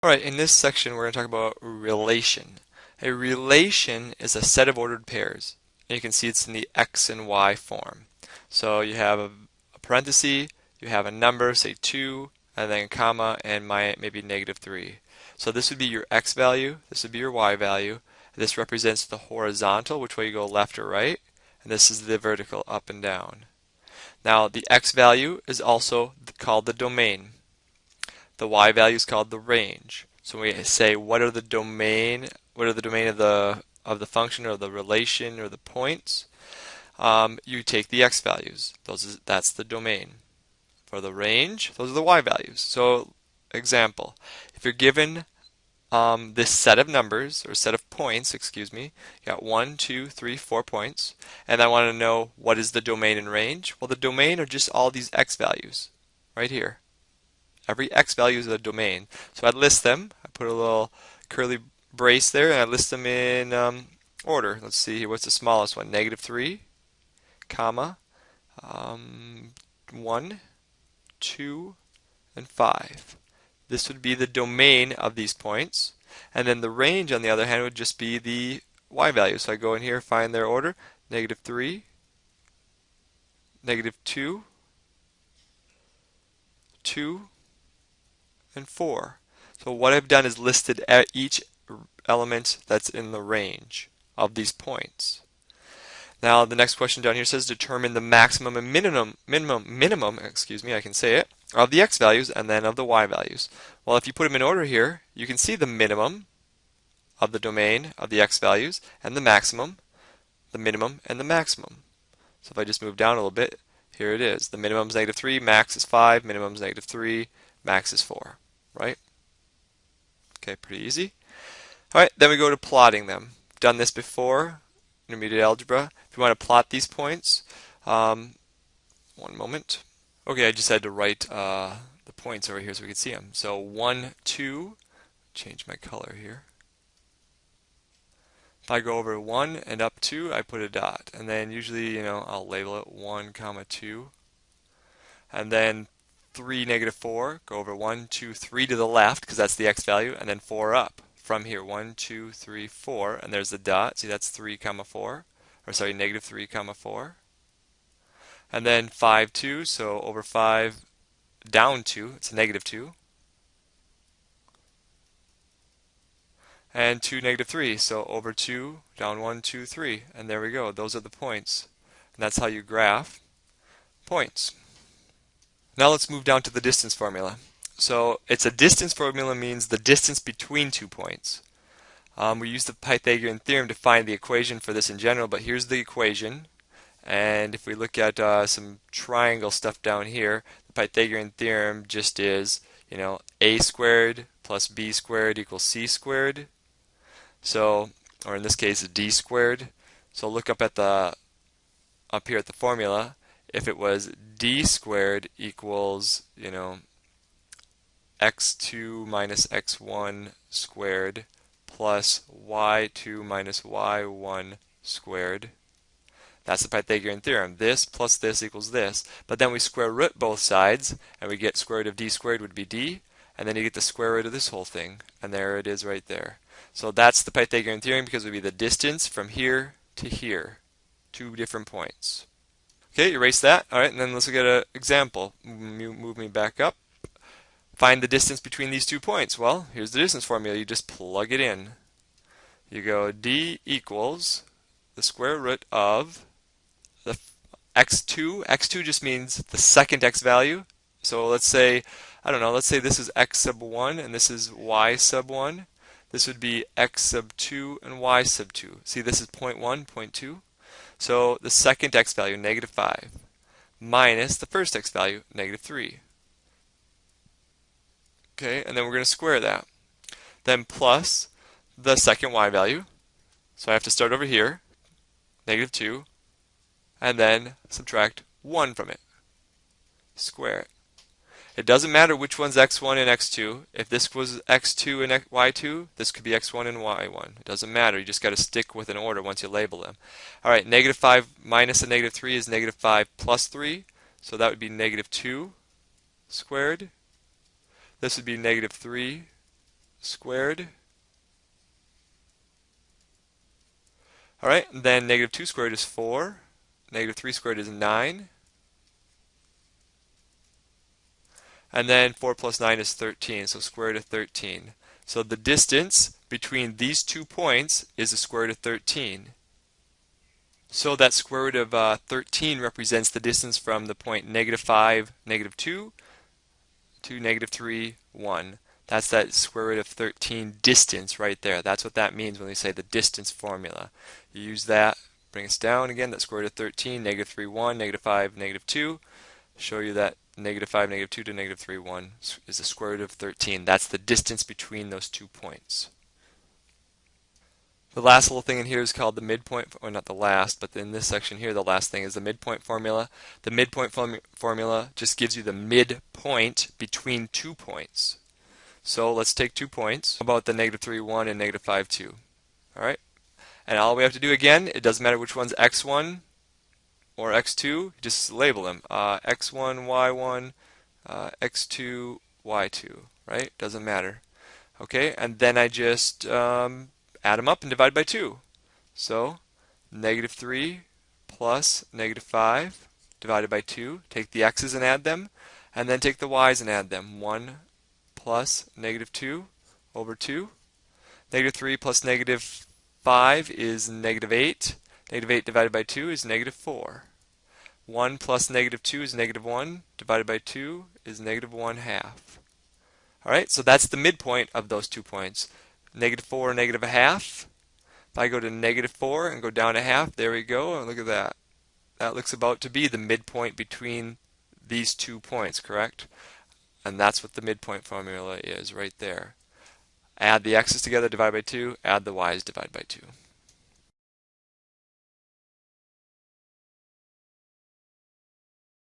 Alright, in this section we're going to talk about relation. A relation is a set of ordered pairs. And you can see it's in the x and y form. So you have a parenthesis, you have a number, say 2, and then comma, and maybe -3. So this would be your x value, this would be your y value. This represents the horizontal, which way you go, left or right, and this is the vertical, up and down. Now the x value is also called the domain. The y value is called the range. So when we say what are the domain of the function or the relation or the points, you take the x values. That's the domain. For the range, those are the y values. So example, if you're given this set of numbers or set of points, excuse me, you got 1, 2, 3, 4 points, and I want to know what is the domain and range. Well, the domain are just all these x values right here. Every x value is a domain. So I'd list them. I put a little curly brace there, and I list them in order. Let's see here. What's the smallest one? -3, comma, 1, 2, and 5. This would be the domain of these points. And then the range, on the other hand, would just be the y value. So I go in here, find their order. -3, -2, 2, and 4. So what I've done is listed each element that's in the range of these points. Now the next question down here says determine the maximum and minimum, excuse me, I can say it, of the x values and then of the y values. Well, if you put them in order here, you can see the minimum of the domain of the x values and the maximum, the minimum, and the maximum. So if I just move down a little bit, here it is. The minimum is -3, max is 5, minimum is -3, max is 4, right? Okay, pretty easy. All right, then we go to plotting them. Done this before, intermediate algebra. If you want to plot these points, one moment. Okay, I just had to write the points over here so we can see them. So 1, 2, change my color here. If I go over 1 and up 2, I put a dot. And then usually, I'll label it 1, comma 2. And then 3, -4, go over 1, 2, 3 to the left, because that's the x value, and then 4 up. From here, 1, 2, 3, 4, and there's the dot. See, that's 3, comma 4, or sorry, -3, comma 4. And then 5, 2, so over 5, down 2, it's -2. And 2, -3, so over 2, down 1, 2, 3. And there we go, those are the points. And that's how you graph points. Now let's move down to the distance formula. So it's a distance formula means the distance between 2 points. We use the Pythagorean theorem to find the equation for this in general, but here's the equation. And if we look at some triangle stuff down here, the Pythagorean theorem just is, a squared plus b squared equals c squared. So, or in this case, d squared. So look up here at the formula. If it was d squared equals, x2 minus x1 squared plus y2 minus y1 squared. That's the Pythagorean theorem. This plus this equals this. But then we square root both sides, and we get square root of d squared would be d, and then you get the square root of this whole thing. And there it is right there. So that's the Pythagorean theorem because it would be the distance from here to here. 2 different points. Okay, erase that. All right, and then let's look at an example. Move me back up. Find the distance between these 2 points. Well, here's the distance formula. You just plug it in. You go d equals the square root of the x2. x2 just means the second x value. So let's say, I don't know, let's say this is x sub 1 and this is y sub 1. This would be x sub 2 and y sub 2. See, this is 0.1, 0.2. So the second x value, -5, minus the first x value, -3. Okay, and then we're going to square that. Then plus the second y value. So I have to start over here, -2, and then subtract 1 from it. Square it. It doesn't matter which one's x1 and x2. If this was x2 and y2, this could be x1 and y1. It doesn't matter. You just got to stick with an order once you label them. All right, -5 minus a -3 is -5 plus 3. So that would be -2 squared. This would be -3 squared. All right, and then negative 2 squared is 4. Negative 3 squared is 9. And then 4 plus 9 is 13, so square root of 13. So the distance between these 2 points is the square root of 13. So that square root of 13 represents the distance from the point negative 5, negative 2 to negative 3, 1. That's that square root of 13 distance right there. That's what that means when we say the distance formula. You use that, bring us down again, that square root of 13, negative 3, 1, negative 5, negative 2. Show you that negative 5, negative 2 to negative 3, 1 is the square root of 13. That's the distance between those 2 points. The last little thing in here is called the midpoint, or not the last, but in this section here, the last thing is the midpoint formula. The midpoint formula just gives you the midpoint between 2 points. So let's take 2 points, about the negative 3, 1 and negative 5, 2. All right? And all we have to do again, it doesn't matter which one's x1 or x2, just label them. x1, y1, x2, y2, right? Doesn't matter. Okay, and then I just add them up and divide by 2. So negative 3 plus negative 5 divided by 2. Take the x's and add them, and then take the y's and add them. 1 plus negative 2 over 2. Negative 3 plus negative 5 is negative 8. Negative 8 divided by 2 is negative 4. 1 plus negative 2 is negative 1. Divided by 2 is negative 1 half. Alright, so that's the midpoint of those 2 points. Negative 4 and negative a half. If I go to negative 4 and go down a half, there we go. And look at that. That looks about to be the midpoint between these 2 points, correct? And that's what the midpoint formula is right there. Add the x's together, divide by 2. Add the y's, divide by 2.